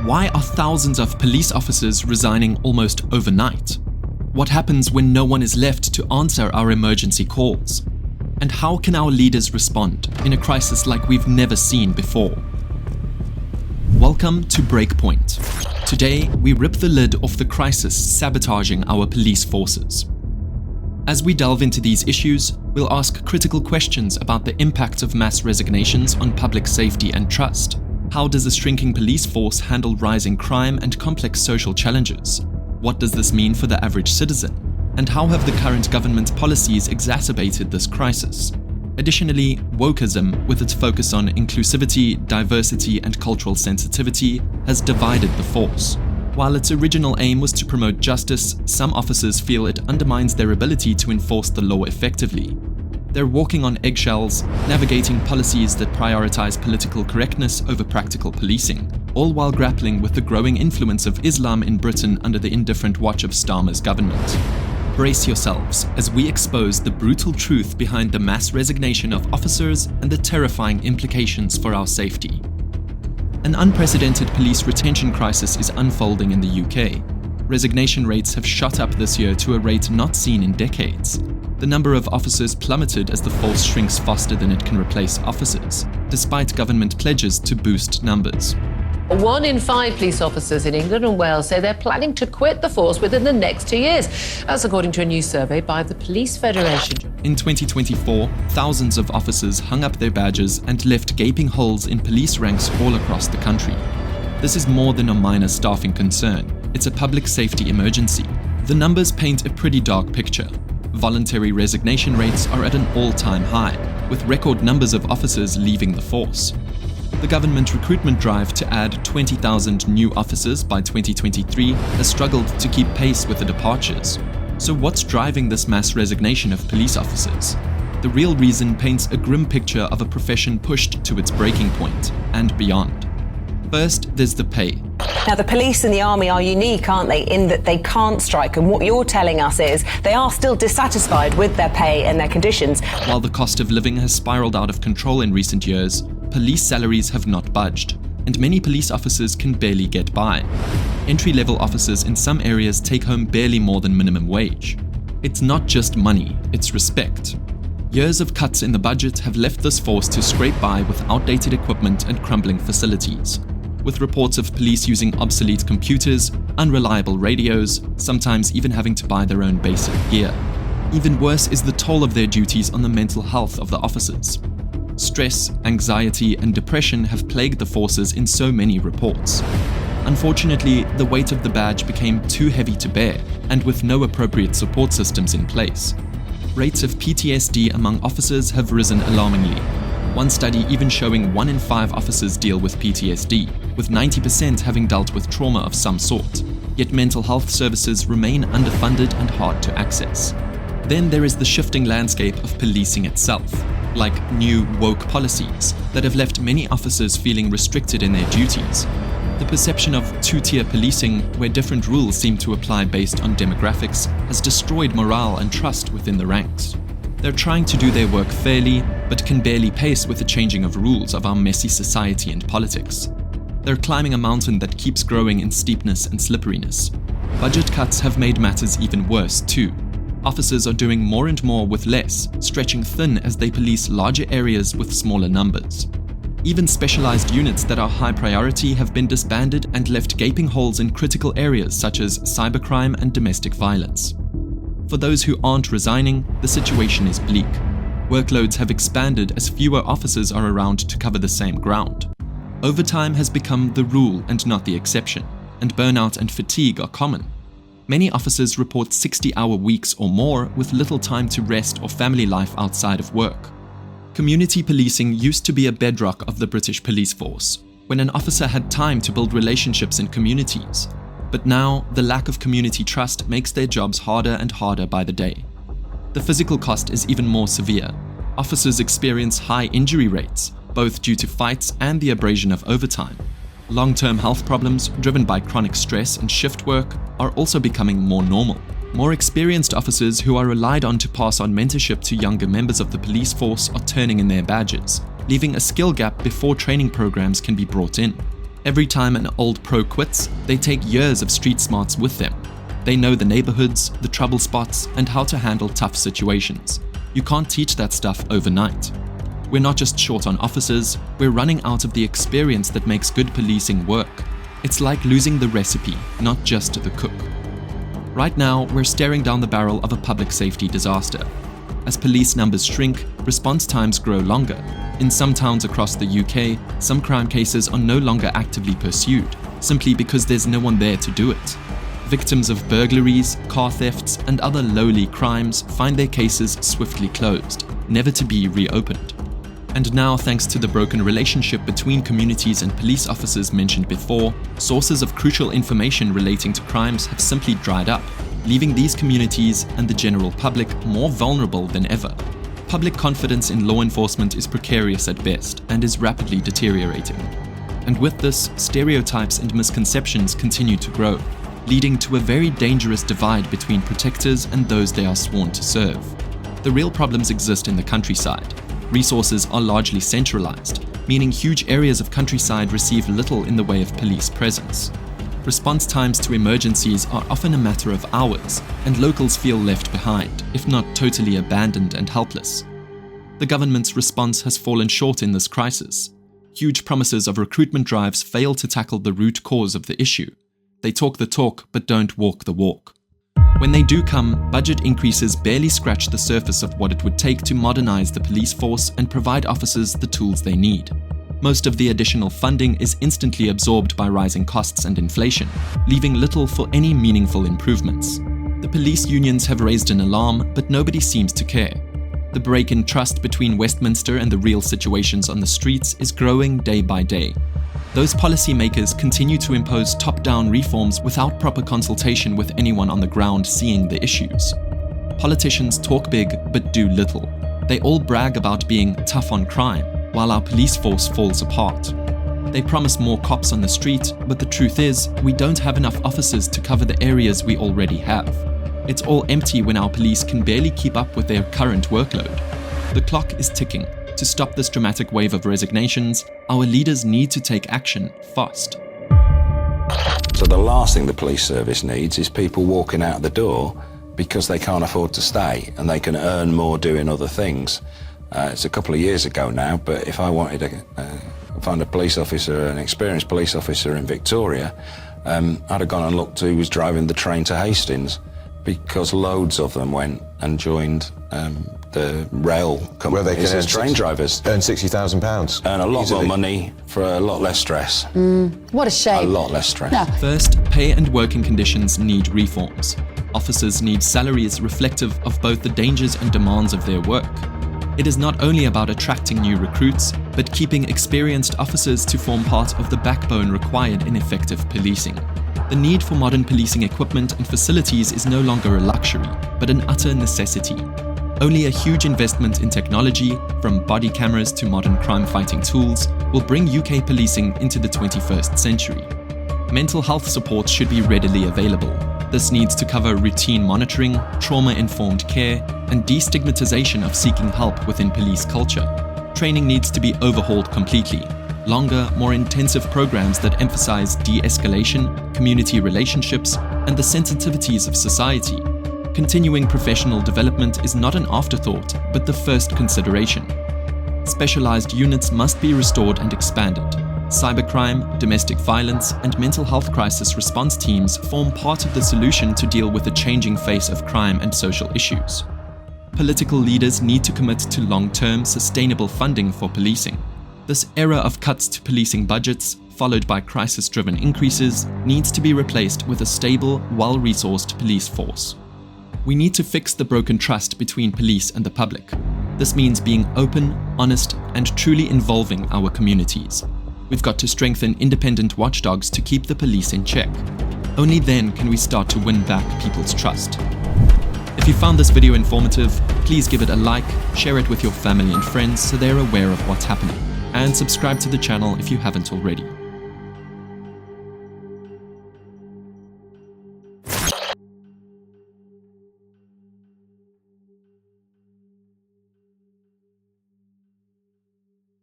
Why are thousands of police officers resigning almost overnight? What happens when no one is left to answer our emergency calls? And how can our leaders respond in a crisis like we've never seen before? Welcome to Breakpoint. Today, we rip the lid off the crisis sabotaging our police forces. As we delve into these issues, we'll ask critical questions about the impact of mass resignations on public safety and trust. How does a shrinking police force handle rising crime and complex social challenges? What does this mean for the average citizen? And how have the current government's policies exacerbated this crisis? Additionally, wokeism, with its focus on inclusivity, diversity, and cultural sensitivity, has divided the force. While its original aim was to promote justice, some officers feel it undermines their ability to enforce the law effectively. They're walking on eggshells, navigating policies that prioritize political correctness over practical policing, all while grappling with the growing influence of Islam in Britain under the indifferent watch of Starmer's government. Brace yourselves as we expose the brutal truth behind the mass resignation of officers and the terrifying implications for our safety. An unprecedented police retention crisis is unfolding in the UK. Resignation rates have shot up this year to a rate not seen in decades. The number of officers plummeted as the force shrinks faster than it can replace officers, despite government pledges to boost numbers. 1 in 5 police officers in England and Wales say they're planning to quit the force within the next 2 years. That's according to a new survey by the Police Federation. In 2024, thousands of officers hung up their badges and left gaping holes in police ranks all across the country. This is more than a minor staffing concern. It's a public safety emergency. The numbers paint a pretty dark picture. Voluntary resignation rates are at an all-time high, with record numbers of officers leaving the force. The government recruitment drive to add 20,000 new officers by 2023 has struggled to keep pace with the departures. So what's driving this mass resignation of police officers? The real reason paints a grim picture of a profession pushed to its breaking point and beyond. First, there's the pay. Now, the police and the army are unique, aren't they, in that they can't strike, and what you're telling us is they are still dissatisfied with their pay and their conditions. While the cost of living has spiraled out of control in recent years, police salaries have not budged, and many police officers can barely get by. Entry-level officers in some areas take home barely more than minimum wage. It's not just money, it's respect. Years of cuts in the budget have left this force to scrape by with outdated equipment and crumbling facilities, with reports of police using obsolete computers, unreliable radios, sometimes even having to buy their own basic gear. Even worse is the toll of their duties on the mental health of the officers. Stress, anxiety, and depression have plagued the forces in so many reports. Unfortunately, the weight of the badge became too heavy to bear, and with no appropriate support systems in place. Rates of PTSD among officers have risen alarmingly. One study even showing 1 in 5 officers deal with PTSD, with 90% having dealt with trauma of some sort. Yet mental health services remain underfunded and hard to access. Then there is the shifting landscape of policing itself, like new woke policies that have left many officers feeling restricted in their duties. The perception of two-tier policing, where different rules seem to apply based on demographics, has destroyed morale and trust within the ranks. They're trying to do their work fairly, but can barely pace with the changing of rules of our messy society and politics. They're climbing a mountain that keeps growing in steepness and slipperiness. Budget cuts have made matters even worse too. Officers are doing more and more with less, stretching thin as they police larger areas with smaller numbers. Even specialized units that are high priority have been disbanded and left gaping holes in critical areas such as cybercrime and domestic violence. For those who aren't resigning, the situation is bleak. Workloads have expanded as fewer officers are around to cover the same ground. Overtime has become the rule and not the exception, and burnout and fatigue are common. Many officers report 60-hour weeks or more with little time to rest or family life outside of work. Community policing used to be a bedrock of the British police force, when an officer had time to build relationships in communities. But now, the lack of community trust makes their jobs harder and harder by the day. The physical cost is even more severe. Officers experience high injury rates, both due to fights and the abrasion of overtime. Long-term health problems, driven by chronic stress and shift work, are also becoming more normal. More experienced officers who are relied on to pass on mentorship to younger members of the police force are turning in their badges, leaving a skill gap before training programs can be brought in. Every time an old pro quits, they take years of street smarts with them. They know the neighborhoods, the trouble spots, and how to handle tough situations. You can't teach that stuff overnight. We're not just short on officers, we're running out of the experience that makes good policing work. It's like losing the recipe, not just the cook. Right now, we're staring down the barrel of a public safety disaster. As police numbers shrink, response times grow longer. In some towns across the UK, some crime cases are no longer actively pursued, simply because there's no one there to do it. Victims of burglaries, car thefts, and other lowly crimes find their cases swiftly closed, never to be reopened. And now, thanks to the broken relationship between communities and police officers mentioned before, sources of crucial information relating to crimes have simply dried up, leaving these communities and the general public more vulnerable than ever. Public confidence in law enforcement is precarious at best and is rapidly deteriorating. And with this, stereotypes and misconceptions continue to grow, leading to a very dangerous divide between protectors and those they are sworn to serve. The real problems exist in the countryside. Resources are largely centralized, meaning huge areas of countryside receive little in the way of police presence. Response times to emergencies are often a matter of hours, and locals feel left behind, if not totally abandoned and helpless. The government's response has fallen short in this crisis. Huge promises of recruitment drives fail to tackle the root cause of the issue. They talk the talk, but don't walk the walk. When they do come, budget increases barely scratch the surface of what it would take to modernize the police force and provide officers the tools they need. Most of the additional funding is instantly absorbed by rising costs and inflation, leaving little for any meaningful improvements. The police unions have raised an alarm, but nobody seems to care. The break in trust between Westminster and the real situations on the streets is growing day by day. Those policymakers continue to impose top-down reforms without proper consultation with anyone on the ground seeing the issues. Politicians talk big but do little. They all brag about being tough on crime, while our police force falls apart. They promise more cops on the street, but the truth is, we don't have enough officers to cover the areas we already have. It's all empty when our police can barely keep up with their current workload. The clock is ticking. To stop this dramatic wave of resignations, our leaders need to take action fast. So the last thing the police service needs is people walking out the door because they can't afford to stay and they can earn more doing other things. It's a couple of years ago now, but if I wanted to find a police officer, an experienced police officer in Victoria, I'd have gone and looked who was driving the train to Hastings, because loads of them went and joined the rail companies as train drivers. Earn £60,000. Earn a lot more money for a lot less stress. What a shame. A lot less stress. No. First, pay and working conditions need reforms. Officers need salaries reflective of both the dangers and demands of their work. It is not only about attracting new recruits, but keeping experienced officers to form part of the backbone required in effective policing. The need for modern policing equipment and facilities is no longer a luxury, but an utter necessity. Only a huge investment in technology, from body cameras to modern crime-fighting tools, will bring UK policing into the 21st century. Mental health support should be readily available. This needs to cover routine monitoring, trauma-informed care, and destigmatization of seeking help within police culture. Training needs to be overhauled completely. Longer, more intensive programs that emphasize de-escalation, community relationships, and the sensitivities of society. Continuing professional development is not an afterthought, but the first consideration. Specialized units must be restored and expanded. Cybercrime, domestic violence, and mental health crisis response teams form part of the solution to deal with the changing face of crime and social issues. Political leaders need to commit to long-term, sustainable funding for policing. This era of cuts to policing budgets, followed by crisis-driven increases, needs to be replaced with a stable, well-resourced police force. We need to fix the broken trust between police and the public. This means being open, honest, and truly involving our communities. We've got to strengthen independent watchdogs to keep the police in check. Only then can we start to win back people's trust. If you found this video informative, please give it a like, share it with your family and friends so they're aware of what's happening, and subscribe to the channel if you haven't already.